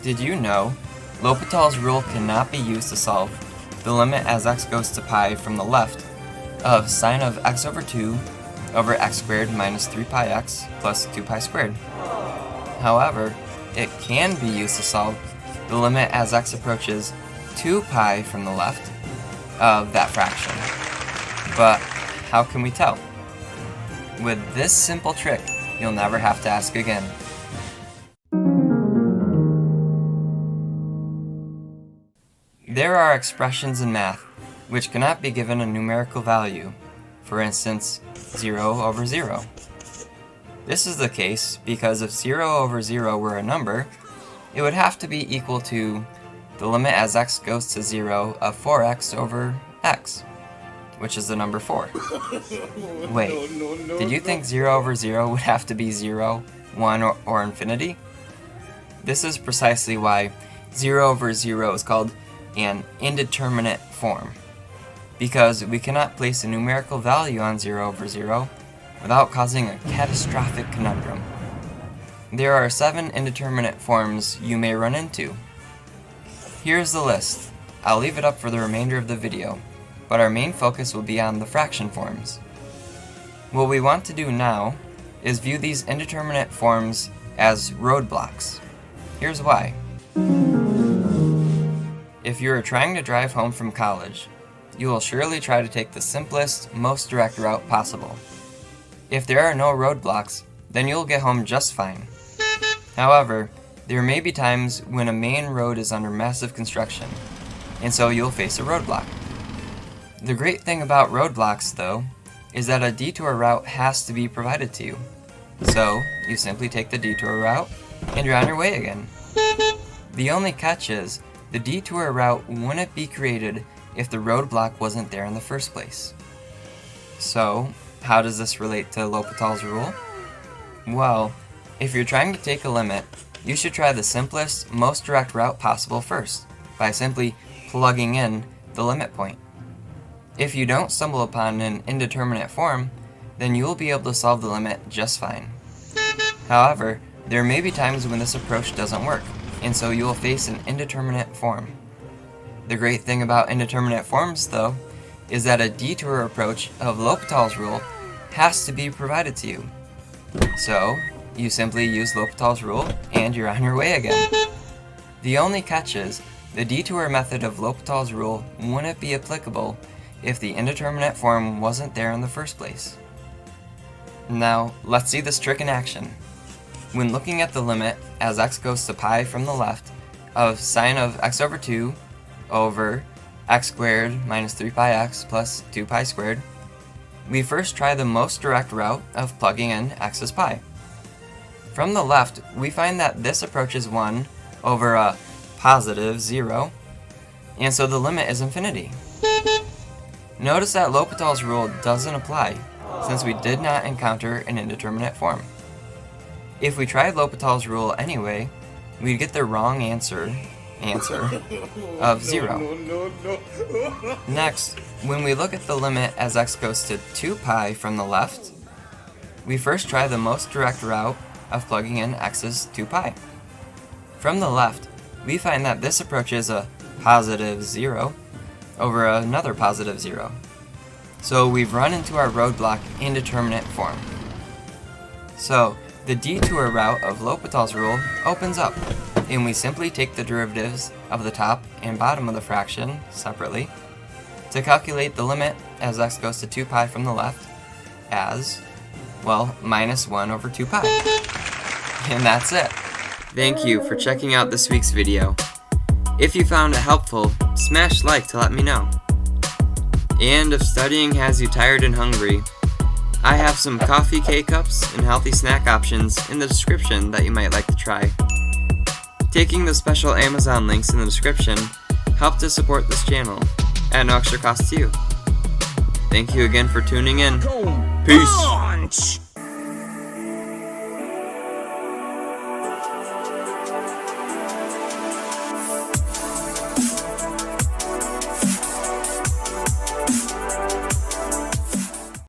Did you know L'Hopital's rule cannot be used to solve the limit as x goes to pi from the left of sine of x over 2 over x squared minus 3 pi x plus 2 pi squared? However, it can be used to solve the limit as x approaches 2 pi from the left of that fraction. But how can we tell? With this simple trick, you'll never have to ask again. There are expressions in math which cannot be given a numerical value, for instance, 0 over 0. This is the case because if 0 over 0 were a number, it would have to be equal to the limit as x goes to 0 of 4x over x, which is the number 4. Wait, did you think 0 over 0 would have to be 0, 1, or infinity? This is precisely why 0 over 0 is called an indeterminate form, because we cannot place a numerical value on 0 over 0 without causing a catastrophic conundrum. There are 7 indeterminate forms you may run into. Here's the list. I'll leave it up for the remainder of the video, but our main focus will be on the fraction forms. What we want to do now is view these indeterminate forms as roadblocks. Here's why. If you are trying to drive home from college, you will surely try to take the simplest, most direct route possible. If there are no roadblocks, then you'll get home just fine. However, there may be times when a main road is under massive construction, and so you'll face a roadblock. The great thing about roadblocks, though, is that a detour route has to be provided to you. So, you simply take the detour route, and you're on your way again. The only catch is, the detour route wouldn't be created if the roadblock wasn't there in the first place. So, how does this relate to L'Hopital's rule? Well, if you're trying to take a limit, you should try the simplest, most direct route possible first, by simply plugging in the limit point. If you don't stumble upon an indeterminate form, then you will be able to solve the limit just fine. However, there may be times when this approach doesn't work, and so you will face an indeterminate form. The great thing about indeterminate forms, though, is that a detour approach of L'Hopital's rule has to be provided to you. So, you simply use L'Hopital's rule, and you're on your way again. The only catch is, the detour method of L'Hopital's rule wouldn't be applicable if the indeterminate form wasn't there in the first place. Now, let's see this trick in action. When looking at the limit as x goes to pi from the left of sine of x over 2 over x squared minus 3 pi x plus 2 pi squared, we first try the most direct route of plugging in x's pi. From the left, we find that this approaches 1 over a positive 0, and so the limit is infinity. Notice that L'Hopital's rule doesn't apply, since we did not encounter an indeterminate form. If we tried L'Hopital's rule anyway, we'd get the wrong answer of 0. Next, when we look at the limit as x goes to 2 pi from the left, we first try the most direct route of plugging in x's 2 pi. From the left, we find that this approaches a positive 0 over another positive 0. So we've run into our roadblock indeterminate form. So, the detour route of L'Hopital's rule opens up, and we simply take the derivatives of the top and bottom of the fraction separately to calculate the limit as x goes to 2 pi from the left as, well, minus 1 over 2 pi. And that's it. Thank you for checking out this week's video. If you found it helpful, smash like to let me know. And if studying has you tired and hungry, I have some coffee K-cups and healthy snack options in the description that you might like to try. Taking the special Amazon links in the description help to support this channel at no extra cost to you. Thank you again for tuning in. Peace!